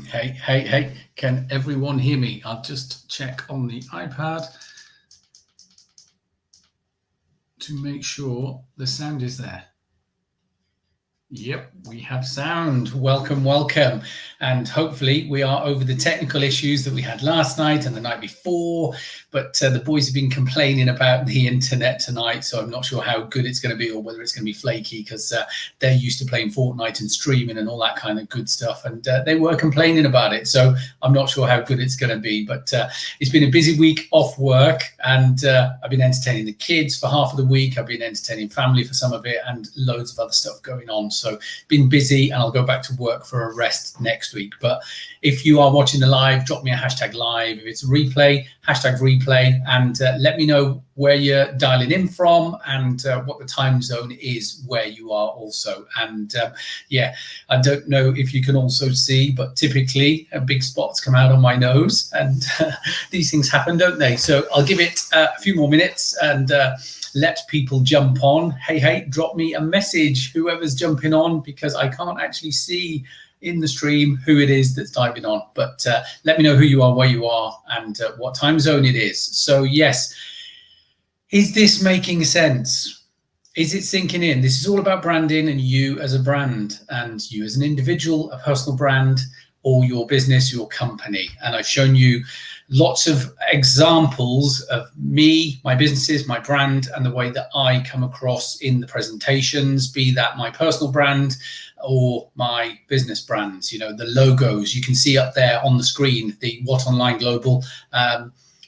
Hey, can everyone hear me? I'll just check on the iPad to make sure the sound is there. Yep, we have sound. Welcome. And hopefully we are over the technical issues that we had last night and the night before. But the boys have been complaining about the internet tonight, so I'm not sure how good it's going to be or whether it's going to be flaky, because they're used to playing Fortnite and streaming and all that kind of good stuff. And they were complaining about it, so I'm not sure how good it's going to be. But it's been a busy week off work, and I've been entertaining the kids for half of the week. I've been entertaining family for some of it, and loads of other stuff going on. So been busy, and I'll go back to work for a rest next week. But if you are watching the live, drop me a hashtag live. If it's a replay, hashtag replay, and let me know where you're dialing in from and what the time zone is where you are also. And yeah, I don't know if you can also see, but typically big spots come out on my nose, and these things happen, don't they? So I'll give it a few more minutes and let people jump on. Hey, drop me a message, whoever's jumping on, because I can't actually see in the stream who it is that's diving on. But let me know who you are, where you are, and what time zone it is. So yes, is this making sense? Is it sinking in? This is all about branding and you as a brand, and you as an individual, a personal brand, or your business, your company. And I've shown you lots of examples of me, my businesses, my brand, and the way that I come across in the presentations, be that my personal brand or my business brands. You know, the logos you can see up there on the screen, the What Online Global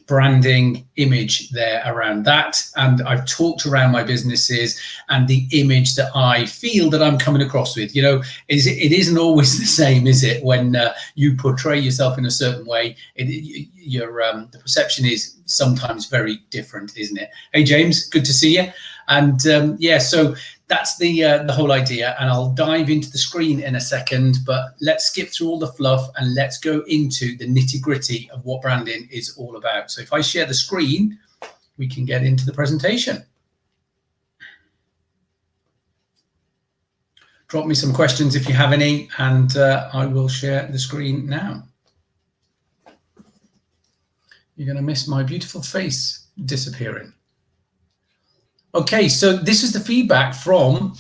branding image there around that. And I've talked around my businesses and the image that I feel that I'm coming across with. You know, it isn't always the same, is it? When you portray yourself in a certain way, the perception is sometimes very different, isn't it? Hey, James, good to see you. And yeah, so that's the whole idea, and I'll dive into the screen in a second, but let's skip through all the fluff and let's go into the nitty-gritty of what branding is all about. So if I share the screen, we can get into the presentation. Drop me some questions if you have any, and I will share the screen now. You're going to miss my beautiful face disappearing. Okay, so this is the feedback from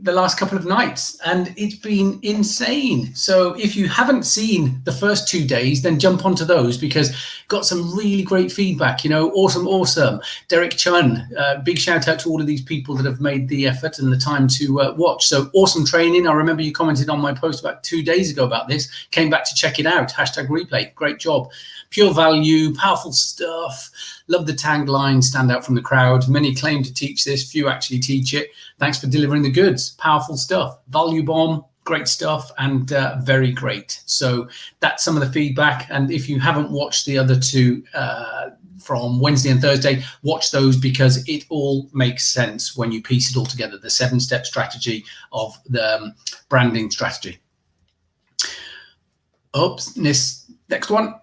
the last couple of nights, and it's been insane. So if you haven't seen the first 2 days, then jump onto those, because got some really great feedback. You know, awesome. Derek Chun, big shout out to all of these people that have made the effort and the time to watch. So awesome training. I remember you commented on my post about 2 days ago about this, came back to check it out, hashtag replay, great job. Pure value, powerful stuff. Love the tagline, stand out from the crowd. Many claim to teach this, few actually teach it. Thanks for delivering the goods. Powerful stuff. Value bomb, great stuff, and very great. So that's some of the feedback. And if you haven't watched the other two from Wednesday and Thursday, watch those, because it all makes sense when you piece it all together. The 7-step strategy of the branding strategy. Oops, next one.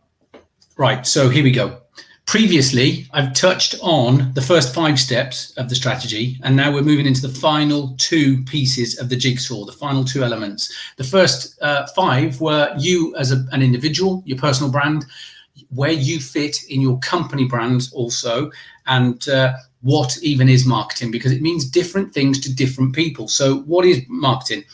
Right, so here we go. Previously, I've touched on the first 5 steps of the strategy, and now we're moving into the final 2 pieces of the jigsaw, the final 2 elements. The first 5 were you as an individual, your personal brand, where you fit in your company brand also, and what even is marketing, because it means different things to different people. So what is marketing?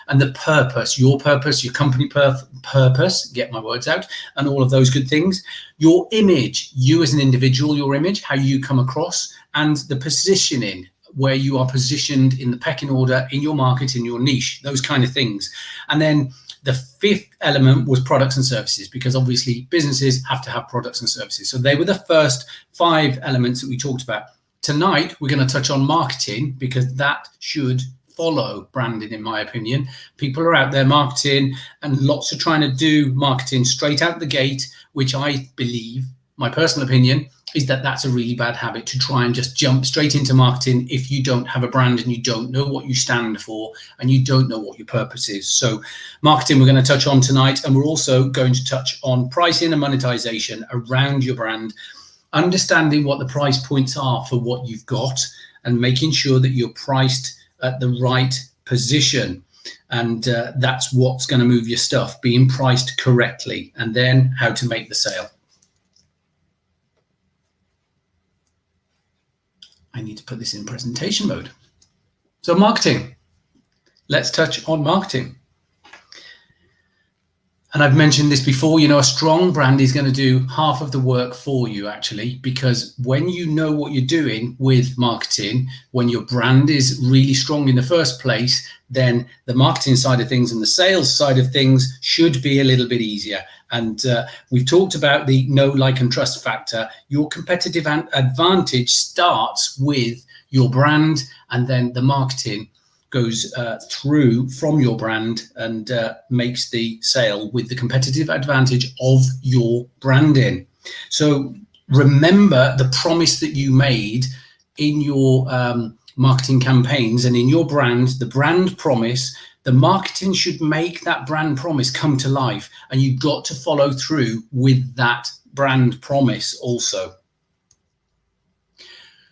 And the purpose, your company purpose, get my words out, and all of those good things. Your image, you as an individual, your image, how you come across, and the positioning, where you are positioned in the pecking order, in your market, in your niche, those kind of things. And then the 5th element was products and services, because obviously businesses have to have products and services. So they were the first 5 elements that we talked about. Tonight, we're going to touch on marketing, because that should follow branding, in my opinion. People are out there marketing, and lots are trying to do marketing straight out the gate, which I believe, my personal opinion, is that that's a really bad habit, to try and just jump straight into marketing if you don't have a brand and you don't know what you stand for and you don't know what your purpose is. So marketing we're going to touch on tonight, and we're also going to touch on pricing and monetization around your brand, understanding what the price points are for what you've got, and making sure that you're priced at the right position. And that's what's going to move your stuff, being priced correctly, and then how to make the sale. I need to put this in presentation mode. So marketing. Let's touch on marketing. And I've mentioned this before, you know, a strong brand is going to do half of the work for you, actually, because when you know what you're doing with marketing, when your brand is really strong in the first place, then the marketing side of things and the sales side of things should be a little bit easier. And we've talked about the know, like, and trust factor. Your competitive advantage starts with your brand, and then the marketing goes through from your brand and makes the sale with the competitive advantage of your branding. So remember the promise that you made in your marketing campaigns and in your brand, the brand promise. The marketing should make that brand promise come to life, and you've got to follow through with that brand promise also.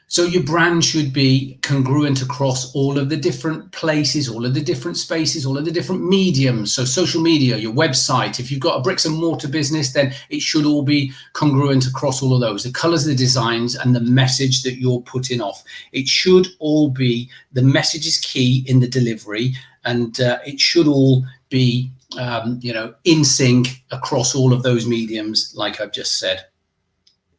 So your brand should be congruent across all of the different places, all of the different spaces, all of the different mediums. So social media, your website, if you've got a bricks and mortar business, then it should all be congruent across all of those. The colors, the designs, and the message that you're putting off. It should all be, the message is key in the delivery, and it should all be, in sync across all of those mediums, like I've just said.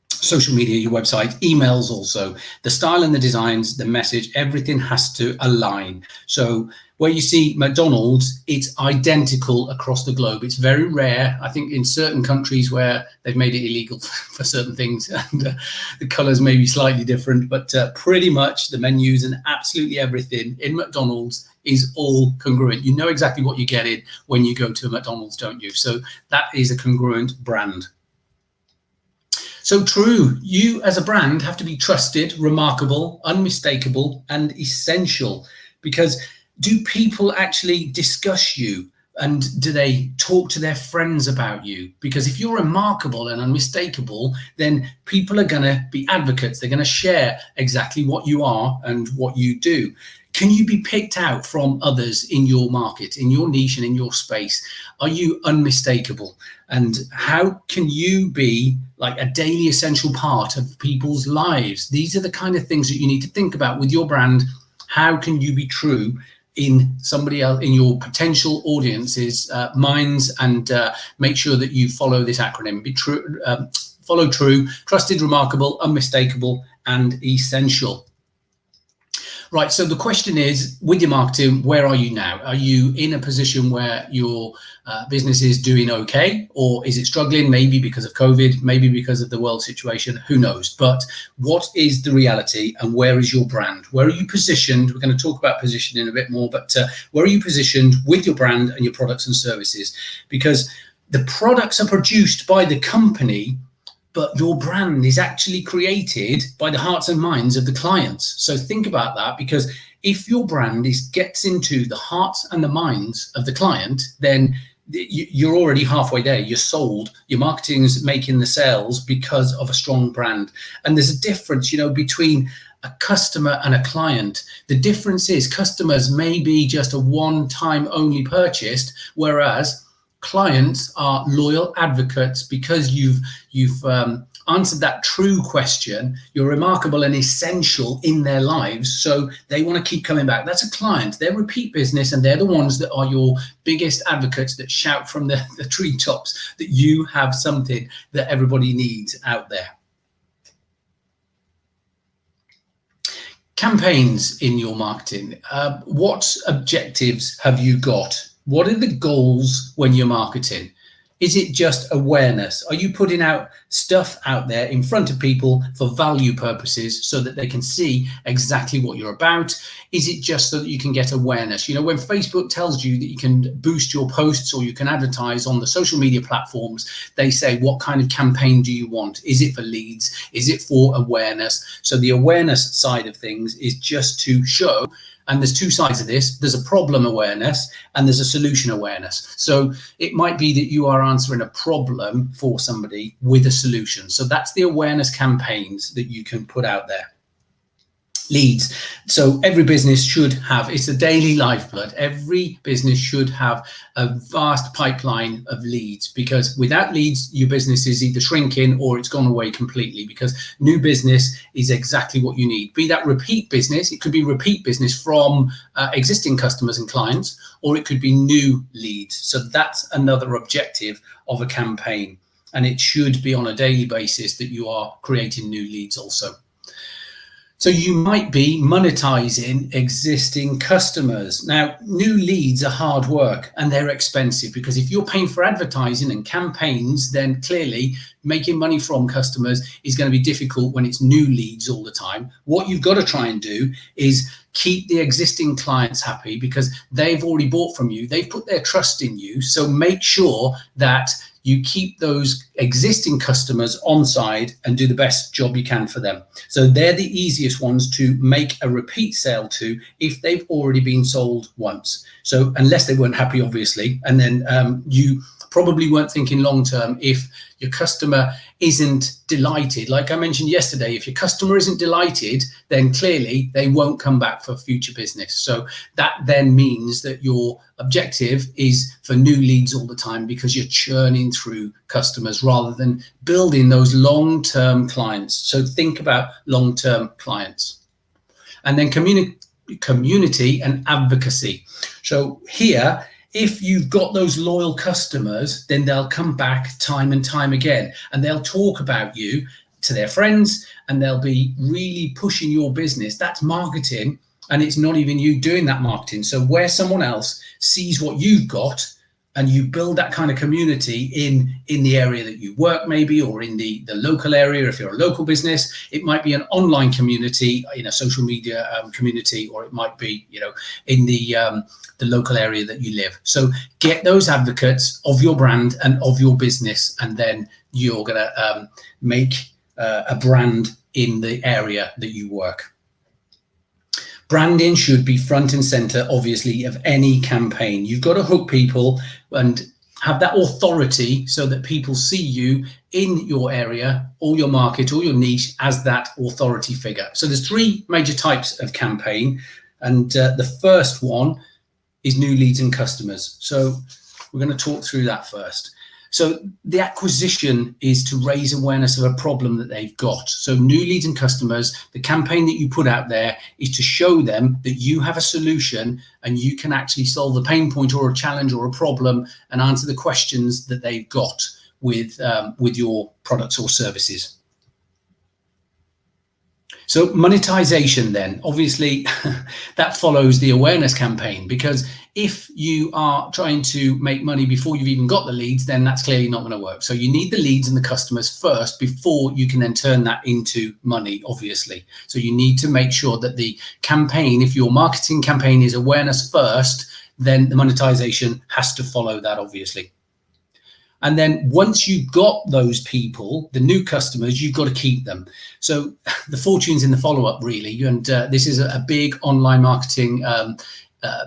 Social media, your website, emails also, the style and the designs, the message, everything has to align. So where you see McDonald's, it's identical across the globe. It's very rare, I think, in certain countries where they've made it illegal for certain things, and the colors may be slightly different, but pretty much the menus and absolutely everything in McDonald's is all congruent. You know exactly what you're getting when you go to a McDonald's, don't you? So that is a congruent brand. So true, you as a brand have to be trusted, remarkable, unmistakable, and essential. Because do people actually discuss you, and do they talk to their friends about you? Because if you're remarkable and unmistakable, then people are going to be advocates. They're going to share exactly what you are and what you do. Can you be picked out from others in your market, in your niche, and in your space? Are you unmistakable? And how can you be like a daily essential part of people's lives? These are the kind of things that you need to think about with your brand. How can you be true in somebody else, in your potential audience's minds, and make sure that you follow this acronym? Be true, follow true, trusted, remarkable, unmistakable, and essential. Right, so the question is, with your marketing, where are you now? Are you in a position where your business is doing okay, or is it struggling, maybe because of COVID, maybe because of the world situation? Who knows? But what is the reality, and where is your brand? Where are you positioned? We're going to talk about positioning a bit more, but where are you positioned with your brand and your products and services? Because the products are produced by the company, but your brand is actually created by the hearts and minds of the clients. So think about that, because if your brand gets into the hearts and the minds of the client, then you're already halfway there. You're sold. Your marketing's making the sales because of a strong brand. And there's a difference, between a customer and a client. The difference is customers may be just a one-time only purchased, whereas clients are loyal advocates because you've answered that true question. You're remarkable and essential in their lives, so they want to keep coming back. That's a client. They're repeat business, and they're the ones that are your biggest advocates that shout from the treetops that you have something that everybody needs out there. Campaigns in your marketing. What objectives have you got? What are the goals when you're marketing? Is it just awareness? Are you putting out stuff out there in front of people for value purposes so that they can see exactly what you're about? Is it just so that you can get awareness? When Facebook tells you that you can boost your posts or you can advertise on the social media platforms, they say, what kind of campaign do you want? Is it for leads? Is it for awareness? So the awareness side of things is just to show. And there's two sides of this. There's a problem awareness and there's a solution awareness. So it might be that you are answering a problem for somebody with a solution. So that's the awareness campaigns that you can put out there. Leads. So every business should have, it's a daily lifeblood. Every business should have a vast pipeline of leads, because without leads, your business is either shrinking or it's gone away completely, because new business is exactly what you need. Be that repeat business, it could be repeat business from existing customers and clients, or it could be new leads. So that's another objective of a campaign. And it should be on a daily basis that you are creating new leads also. So you might be monetizing existing customers. Now, new leads are hard work and they're expensive, because if you're paying for advertising and campaigns, then clearly making money from customers is going to be difficult when it's new leads all the time. What you've got to try and do is keep the existing clients happy, because they've already bought from you. They've put their trust in you. So make sure that you keep those existing customers on side and do the best job you can for them. So they're the easiest ones to make a repeat sale to if they've already been sold once. So unless they weren't happy, obviously, and then you probably weren't thinking long term. If your customer isn't delighted, like I mentioned yesterday, if your customer isn't delighted, then clearly they won't come back for future business. So that then means that your objective is for new leads all the time, because you're churning through customers rather than building those long-term clients. So think about long-term clients. And then community and advocacy. So here, if you've got those loyal customers, then they'll come back time and time again, and they'll talk about you to their friends, and they'll be really pushing your business. That's marketing, and it's not even you doing that marketing. So where someone else sees what you've got, and you build that kind of community in the area that you work, maybe, or in the local area. If you're a local business, it might be an online community in a social media community, or it might be, you know, in the local area that you live. So get those advocates of your brand and of your business, and then you're going to make a brand in the area that you work. Branding should be front and center, obviously, of any campaign. You've got to hook people and have that authority so that people see you in your area or your market or your niche as that authority figure. So there's three major types of campaign. And the first one is new leads and customers. So we're going to talk through that first. So the acquisition is to raise awareness of a problem that they've got. So new leads and customers, the campaign that you put out there is to show them that you have a solution and you can actually solve a pain point or a challenge or a problem and answer the questions that they've got with your products or services. So monetization then, obviously, that follows the awareness campaign, because if you are trying to make money before you've even got the leads, then that's clearly not going to work. So you need the leads and the customers first before you can then turn that into money, obviously. So you need to make sure that the campaign, if your marketing campaign is awareness first, then the monetization has to follow that, obviously. And then once you've got those people, the new customers, you've got to keep them. So the fortune's in the follow-up, really. And this is a big online marketing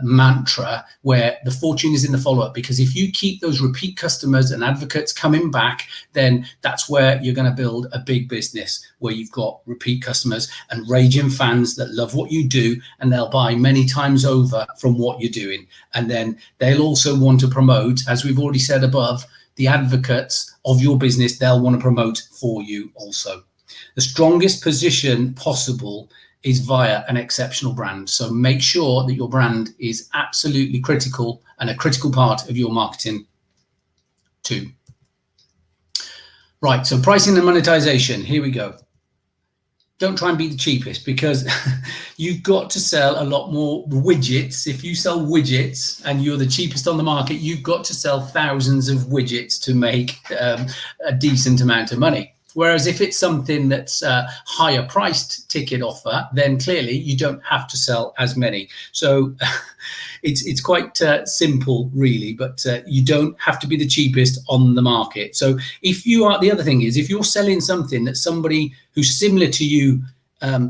mantra, where the fortune is in the follow-up, because if you keep those repeat customers and advocates coming back, then that's where you're going to build a big business, where you've got repeat customers and raging fans that love what you do, and they'll buy many times over from what you're doing. And then they'll also want to promote, as we've already said above, the advocates of your business, they'll want to promote for you also. The strongest position possible is via an exceptional brand. So make sure that your brand is absolutely critical and a critical part of your marketing too. Right, so pricing and monetization, here we go. Don't try and be the cheapest, because you've got to sell a lot more widgets. If you sell widgets and you're the cheapest on the market, you've got to sell thousands of widgets to make a decent amount of money. Whereas if it's something that's a higher priced ticket offer, then clearly you don't have to sell as many. So it's quite simple, really, but you don't have to be the cheapest on the market. So if you are, the other thing is, if you're selling something that somebody who's similar to you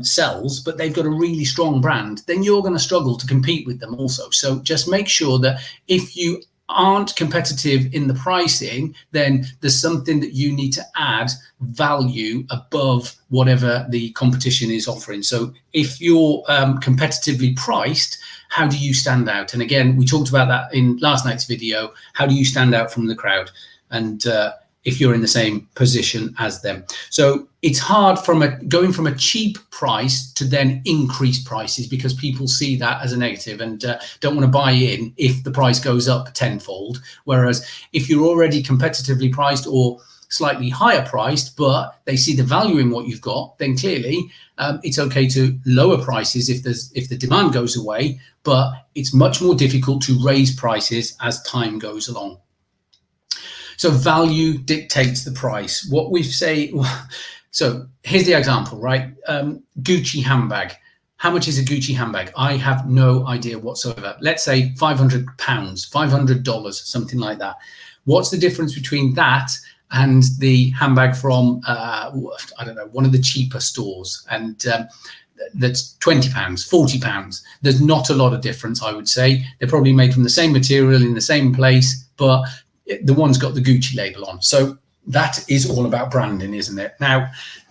sells, but they've got a really strong brand, then you're going to struggle to compete with them also. So just make sure that if you aren't competitive in the pricing, then there's something that you need to add value above whatever the competition is offering. So if you're competitively priced, how do you stand out? And again, we talked about that in last night's video. How do you stand out from the crowd? And if you're in the same position as them. So it's hard going from a cheap price to then increase prices, because people see that as a negative and don't want to buy in if the price goes up tenfold. Whereas if you're already competitively priced or slightly higher priced, but they see the value in what you've got, then clearly it's okay to lower prices if the demand goes away, but it's much more difficult to raise prices as time goes along. So value dictates the price. What we say, so here's the example, right? Gucci handbag. How much is a Gucci handbag? I have no idea whatsoever. Let's say £500, $500, something like that. What's the difference between that and the handbag from, I don't know, one of the cheaper stores? And that's £20, £40. There's not a lot of difference, I would say. They're probably made from the same material in the same place, but the one's got the Gucci label on. So that is all about branding, isn't it? Now,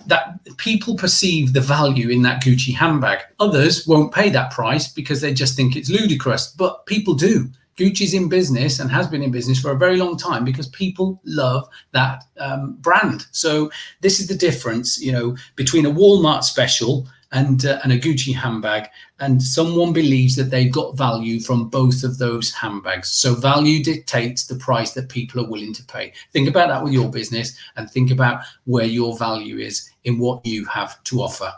that people perceive the value in that Gucci handbag. Others won't pay that price because they just think it's ludicrous, but people do. Gucci's in business and has been in business for a very long time because people love that brand. So this is the difference, you know, between a Walmart special and a Gucci handbag, and someone believes that they've got value from both of those handbags. So value dictates the price that people are willing to pay. Think about that with your business and think about where your value is in what you have to offer.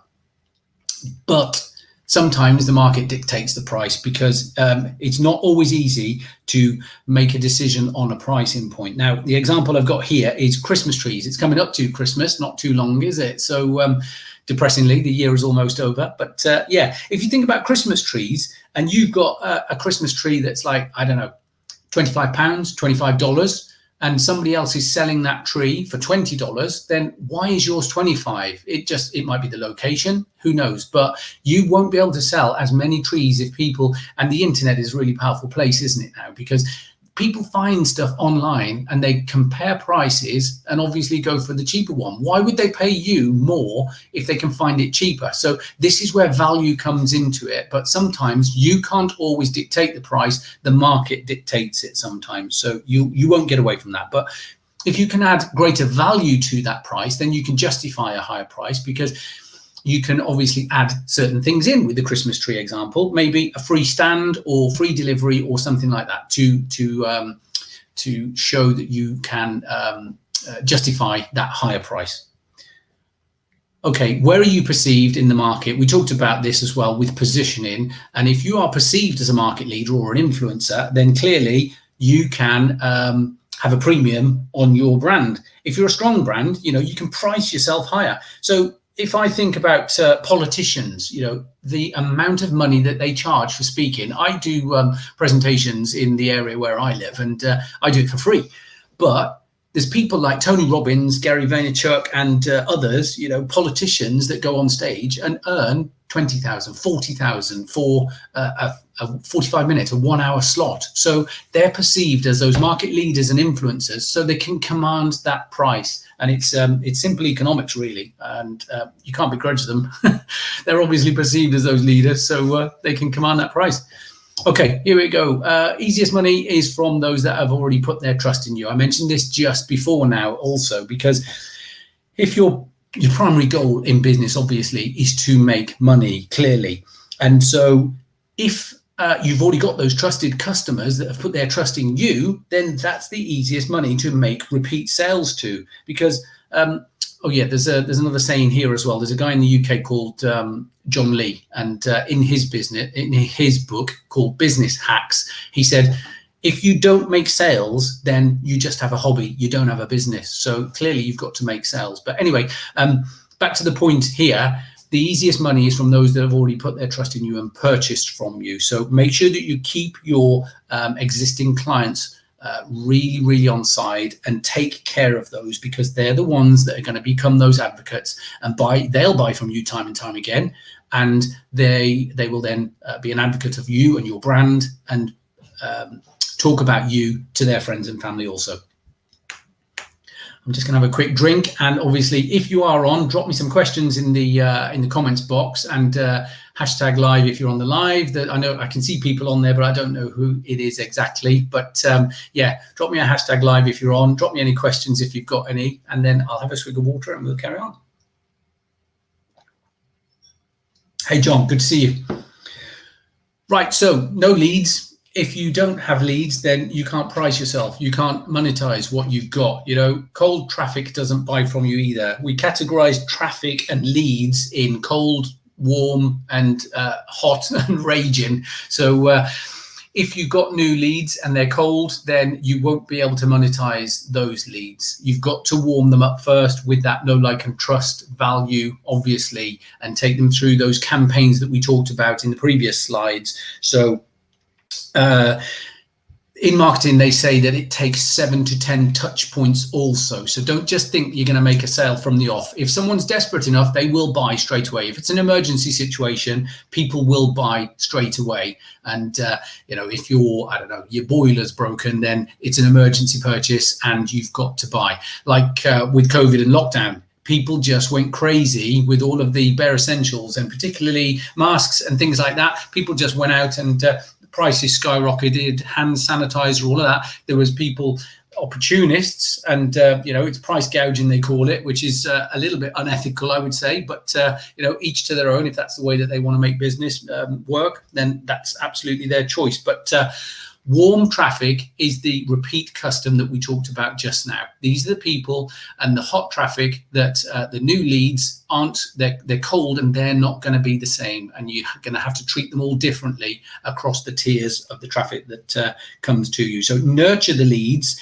But sometimes the market dictates the price, because it's not always easy to make a decision on a pricing point. Now, the example I've got here is Christmas trees. It's coming up to Christmas, not too long, is it? So depressingly, the year is almost over. But yeah, if you think about Christmas trees and you've got a Christmas tree that's like, I don't know, £25, $25, and somebody else is selling that tree for $20, then why is yours 25? It might be the location, who knows, but you won't be able to sell as many trees if people, and the internet is a really powerful place, isn't it now? Because people find stuff online and they compare prices and obviously go for the cheaper one. Why would they pay you more if they can find it cheaper? So this is where value comes into it. But sometimes you can't always dictate the price. The market dictates it sometimes. So you won't get away from that. But if you can add greater value to that price, then you can justify a higher price, because you can obviously add certain things in with the Christmas tree example, maybe a free stand or free delivery or something like that to show that you can justify that higher price. Okay, where are you perceived in the market? We talked about this as well with positioning. And if you are perceived as a market leader or an influencer, then clearly you can have a premium on your brand. If you're a strong brand, you know, you can price yourself higher. So if I think about politicians, you know, the amount of money that they charge for speaking. I do presentations in the area where I live, and I do it for free. But there's people like Tony Robbins, Gary Vaynerchuk, and others, you know, politicians that go on stage and earn 20,000, 40,000 for a 45 minutes, a 1 hour slot. So they're perceived as those market leaders and influencers, so they can command that price. And it's simple economics, really, and you can't begrudge them. They're obviously perceived as those leaders, so they can command that price. Okay, here we go. Easiest money is from those that have already put their trust in you. I mentioned this just before now also, because if your primary goal in business, obviously, is to make money, clearly. And so if you've already got those trusted customers that have put their trust in you, then that's the easiest money to make repeat sales to. Because, oh yeah, there's another saying here as well. There's a guy in the UK called John Lee, and in his book called Business Hacks, he said, if you don't make sales, then you just have a hobby. You don't have a business. So clearly you've got to make sales. But anyway, back to the point here. The easiest money is from those that have already put their trust in you and purchased from you. So make sure that you keep your existing clients really, really on side and take care of those, because they're the ones that are going to become those advocates and they'll buy from you time and time again. And they will then be an advocate of you and your brand, and talk about you to their friends and family also. I'm just going to have a quick drink, and obviously, if you are on, drop me some questions in the comments box, and hashtag live if you're on the live. That I know I can see people on there, but I don't know who it is exactly. But yeah, drop me a hashtag live if you're on. Drop me any questions if you've got any, and then I'll have a swig of water and we'll carry on. Hey John, good to see you. Right, so no leads. If you don't have leads, then you can't price yourself. You can't monetize what you've got. You know, cold traffic doesn't buy from you either. We categorize traffic and leads in cold, warm, and hot and raging. So if you've got new leads and they're cold, then you won't be able to monetize those leads. You've got to warm them up first with that know, like, and trust value, obviously, and take them through those campaigns that we talked about in the previous slides. So in marketing, they say that it takes 7 to 10 touch points also. So don't just think you're going to make a sale from the off. If someone's desperate enough, they will buy straight away. If it's an emergency situation, people will buy straight away. And, you know, if your, I don't know, your boiler's broken, then it's an emergency purchase and you've got to buy. Like with COVID and lockdown, people just went crazy with all of the bare essentials, and particularly masks and things like that. People just went out and prices skyrocketed, hand sanitizer, all of that. There was people, opportunists, and you know, it's price gouging they call it, which is a little bit unethical, I would say, but you know, each to their own. If that's the way that they want to make business work, then that's absolutely their choice. But warm traffic is the repeat custom that we talked about just now. These are the people, and the hot traffic that the new leads aren't, they're cold and they're not going to be the same. And you're going to have to treat them all differently across the tiers of the traffic that comes to you. So nurture the leads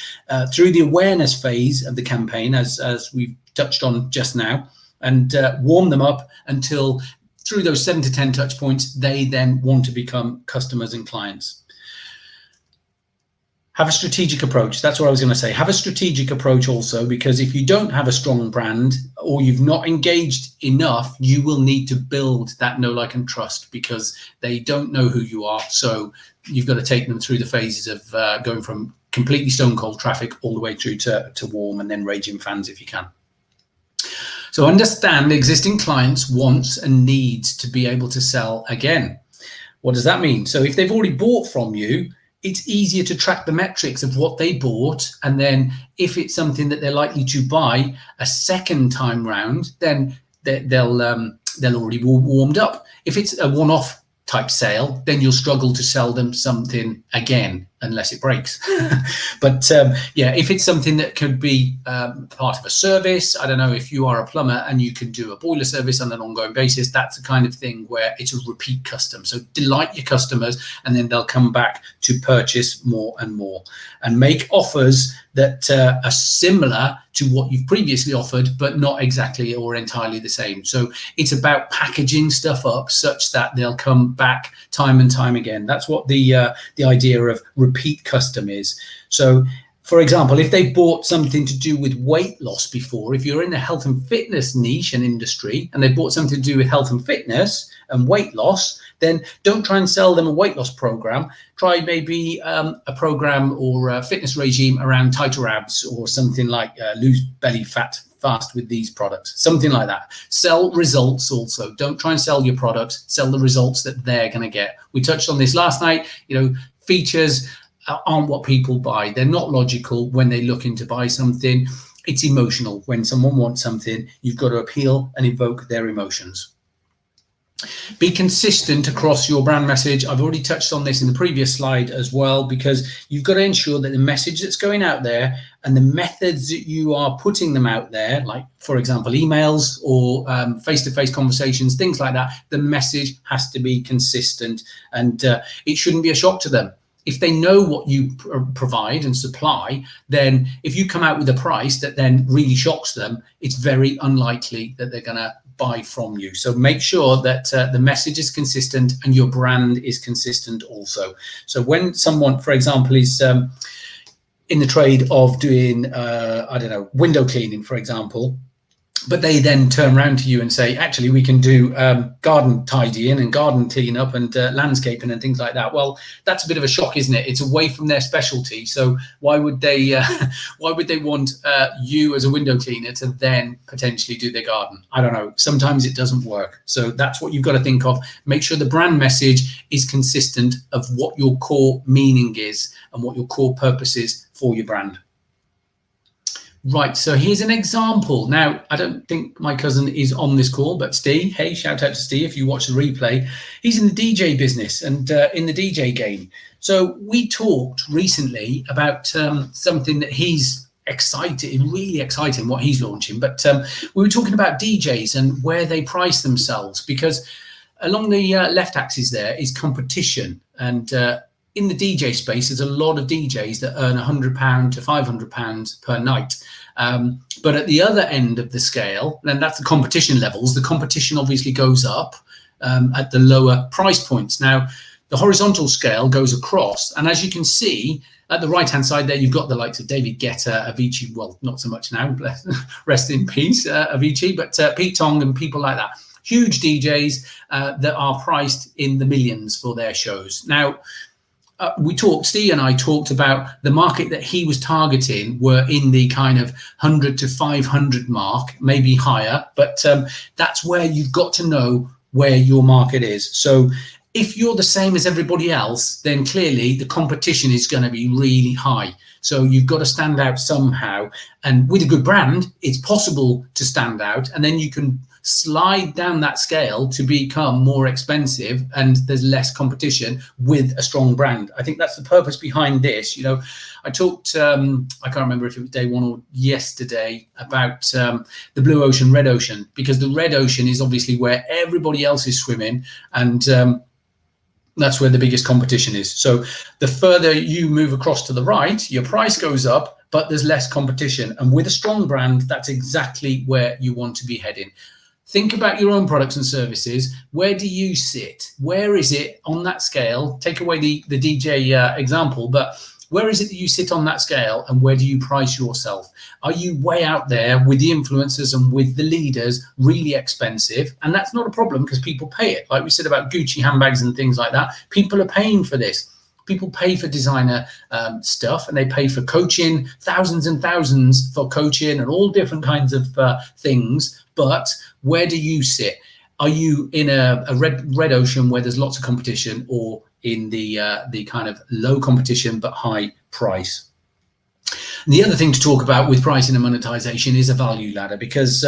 through the awareness phase of the campaign, as we've touched on just now, and warm them up until through those 7 to 10 touch points, they then want to become customers and clients. Have a strategic approach. That's what I was going to say. Have a strategic approach also, because if you don't have a strong brand or you've not engaged enough, you will need to build that know, like, and trust, because they don't know who you are. So you've got to take them through the phases of going from completely stone cold traffic all the way through to warm and then raging fans if you can. So understand existing clients' wants and needs to be able to sell again. What does that mean? So if they've already bought from you, it's easier to track the metrics of what they bought. And then if it's something that they're likely to buy a second time round, then they'll already be warmed up. If it's a one-off type sale, then you'll struggle to sell them something again unless it breaks. But yeah, if it's something that could be part of a service, I don't know, if you are a plumber and you can do a boiler service on an ongoing basis, that's the kind of thing where it's a repeat custom. So delight your customers, and then they'll come back to purchase more and more, and make offers that are similar to what you've previously offered, but not exactly or entirely the same. So it's about packaging stuff up such that they'll come back time and time again. That's what the idea of repeat custom is. So for example, if they bought something to do with weight loss before, if you're in the health and fitness niche and industry, and they bought something to do with health and fitness and weight loss, then don't try and sell them a weight loss program. Try maybe a program or a fitness regime around tighter abs, or something like lose belly fat fast with these products, something like that. Sell results also. Don't try and sell your product, sell the results that they're going to get. We touched on this last night. You know, features aren't what people buy. They're not logical when they look in to buy something. It's emotional. When someone wants something, you've got to appeal and evoke their emotions. Be consistent across your brand message. I've already touched on this in the previous slide as well, because you've got to ensure that the message that's going out there and the methods that you are putting them out there, like, for example, emails or face-to-face conversations, things like that, the message has to be consistent, and it shouldn't be a shock to them. If they know what you provide and supply, then if you come out with a price that then really shocks them, it's very unlikely that they're going to buy from you. So make sure that the message is consistent and your brand is consistent also. So when someone, for example, is in the trade of doing, I don't know, window cleaning, for example, But they then turn around to you and say, actually, we can do garden tidying and garden cleanup and landscaping and things like that. Well, that's a bit of a shock, isn't it? It's away from their specialty. So why would they want you as a window cleaner to then potentially do their garden? I don't know. Sometimes it doesn't work. So that's what you've got to think of. Make sure the brand message is consistent of what your core meaning is and what your core purpose is for your brand. Right, so here's an example. Now, I don't think my cousin is on this call, but Steve, hey, shout out to Steve if you watch the replay. He's in the DJ business and in the DJ game. So we talked recently about something that he's excited, really exciting, what he's launching. But we were talking about DJs and where they price themselves, because along the left axis there is competition. And in the DJ space, there's a lot of DJs that earn £100 to £500 per night. But at the other end of the scale, and that's the competition levels, the competition obviously goes up at the lower price points. Now, the horizontal scale goes across. And as you can see, at the right-hand side there, you've got the likes of David Guetta, Avicii, well, not so much now, rest in peace, Avicii, but Pete Tong and people like that. Huge DJs that are priced in the millions for their shows. Now, Steve and I talked about the market that he was targeting were in the kind of 100 to 500 mark, maybe higher, but that's where you've got to know where your market is. So if you're the same as everybody else, then clearly the competition is going to be really high. So you've got to stand out somehow. And with a good brand, it's possible to stand out, and then you can slide down that scale to become more expensive, and there's less competition with a strong brand. I think that's the purpose behind this. You know, I talked, I can't remember if it was day one or yesterday, about the blue ocean, red ocean, because the red ocean is obviously where everybody else is swimming, and that's where the biggest competition is. So the further you move across to the right, your price goes up, but there's less competition. And with a strong brand, that's exactly where you want to be heading. Think about your own products and services. Where do you sit? Where is it on that scale? Take away the DJ example, but where is it that you sit on that scale, and where do you price yourself? Are you way out there with the influencers and with the leaders, really expensive? And that's not a problem because people pay it. Like we said about Gucci handbags and things like that, people are paying for this. People pay for designer stuff, and they pay for coaching, thousands and thousands for coaching and all different kinds of things. But where do you sit? Are you in a red ocean where there's lots of competition, or in the kind of low competition but high price? And the other thing to talk about with pricing and monetization is a value ladder, because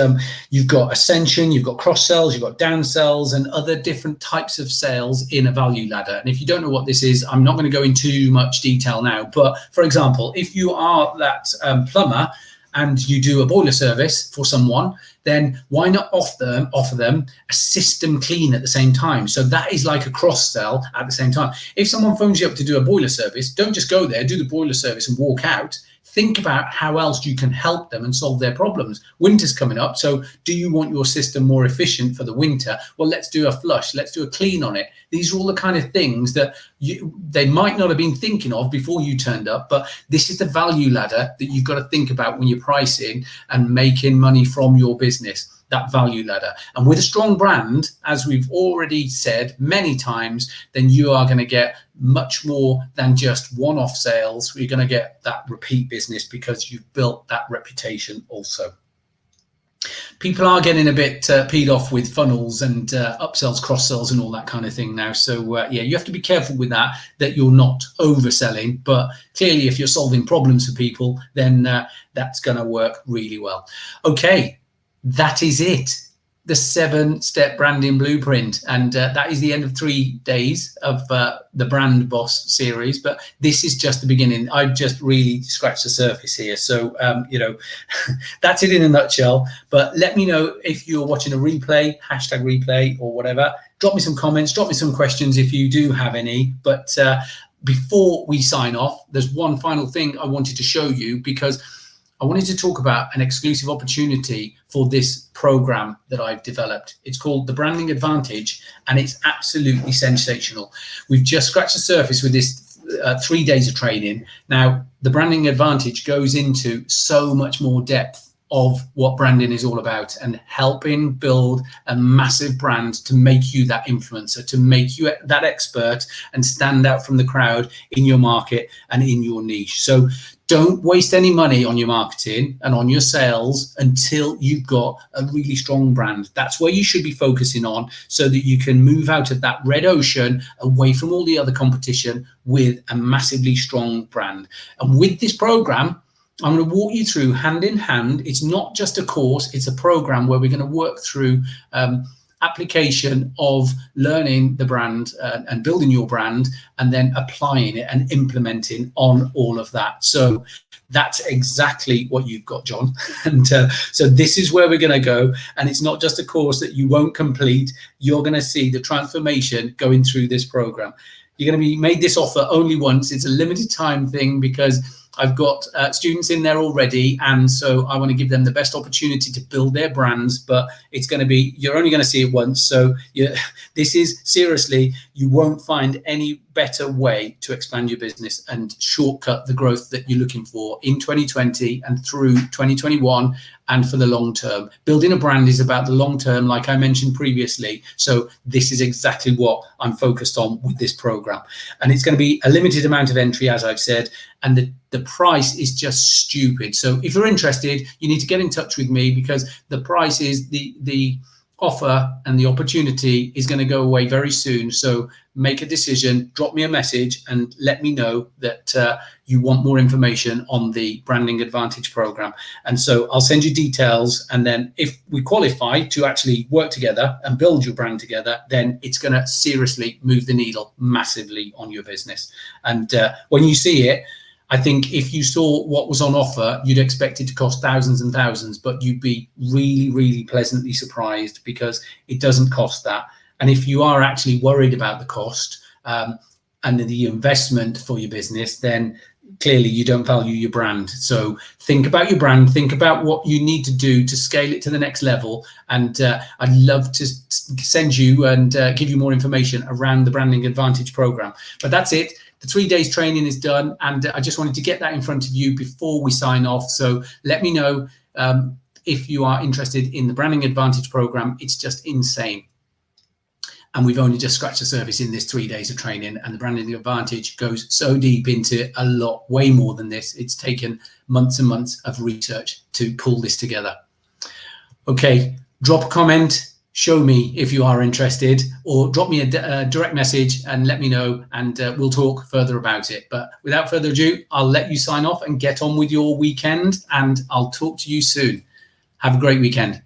you've got ascension, you've got cross sells, you've got down sells, and other different types of sales in a value ladder. And if you don't know what this is, I'm not going to go into too much detail now. But for example, if you are that plumber and you do a boiler service for someone, then why not offer them a system clean at the same time? So that is like a cross sell at the same time. If someone phones you up to do a boiler service, don't just go there, do the boiler service and walk out. Think about how else you can help them and solve their problems. Winter's coming up, so do you want your system more efficient for the winter? Well, let's do a flush, let's do a clean on it. These are all the kind of things that they might not have been thinking of before you turned up, but this is the value ladder that you've got to think about when you're pricing and making money from your business. That value ladder. And with a strong brand, as we've already said many times, then you are going to get much more than just one-off sales. You're going to get that repeat business because you've built that reputation also. People are getting a bit peed off with funnels and upsells, cross sells and all that kind of thing now. So yeah, you have to be careful with that you're not overselling. But clearly, if you're solving problems for people, then that's going to work really well. Okay. That is it, the 7-step branding blueprint. And that is the end of 3 days of the Brand Boss series. But this is just the beginning. I've just really scratched the surface here. So, you know, that's it in a nutshell. But let me know if you're watching a replay, #replay or whatever. Drop me some comments, drop me some questions if you do have any. But before we sign off, there's one final thing I wanted to show you, because I wanted to talk about an exclusive opportunity for this program that I've developed. It's called the Branding Advantage, and it's absolutely sensational. We've just scratched the surface with this 3 days of training. Now, the Branding Advantage goes into so much more depth of what branding is all about, and helping build a massive brand to make you that influencer, to make you that expert and stand out from the crowd in your market and in your niche. So don't waste any money on your marketing and on your sales until you've got a really strong brand. That's where you should be focusing on, so that you can move out of that red ocean away from all the other competition with a massively strong brand. And with this program, I'm going to walk you through hand in hand. It's not just a course, it's a program where we're going to work through application of learning the brand and building your brand, and then applying it and implementing on all of that. So that's exactly what you've got, John. And so this is where we're going to go. And it's not just a course that you won't complete. You're going to see the transformation going through this program. You're going to be made this offer only once. It's a limited time thing because I've got students in there already, and so I want to give them the best opportunity to build their brands, but it's going to be, you're only going to see it once. So this is seriously, you won't find any better way to expand your business and shortcut the growth that you're looking for in 2020 and through 2021 and for the long term. Building a brand is about the long term, like I mentioned previously. So this is exactly what I'm focused on with this program. And it's going to be a limited amount of entry, as I've said, and the price is just stupid. So if you're interested, you need to get in touch with me, because the price is the offer and the opportunity is going to go away very soon. So make a decision, drop me a message and let me know that you want more information on the Branding Advantage program. And so I'll send you details. And then if we qualify to actually work together and build your brand together, then it's going to seriously move the needle massively on your business. And when you see it, I think if you saw what was on offer, you'd expect it to cost thousands and thousands, but you'd be really, really pleasantly surprised, because it doesn't cost that. And if you are actually worried about the cost and the investment for your business, then clearly you don't value your brand. So think about your brand, think about what you need to do to scale it to the next level. And I'd love to send you and give you more information around the Branding Advantage program. But that's it. The 3 days training is done, and I just wanted to get that in front of you before we sign off. So let me know if you are interested in the Branding Advantage program. It's just insane. And we've only just scratched the surface in this 3 days of training, and the Branding Advantage goes so deep into a lot, way more than this. It's taken months and months of research to pull this together. Okay, drop a comment. Show me if you are interested, or drop me a direct message and let me know, and we'll talk further about it. But without further ado, I'll let you sign off and get on with your weekend, and I'll talk to you soon. Have a great weekend.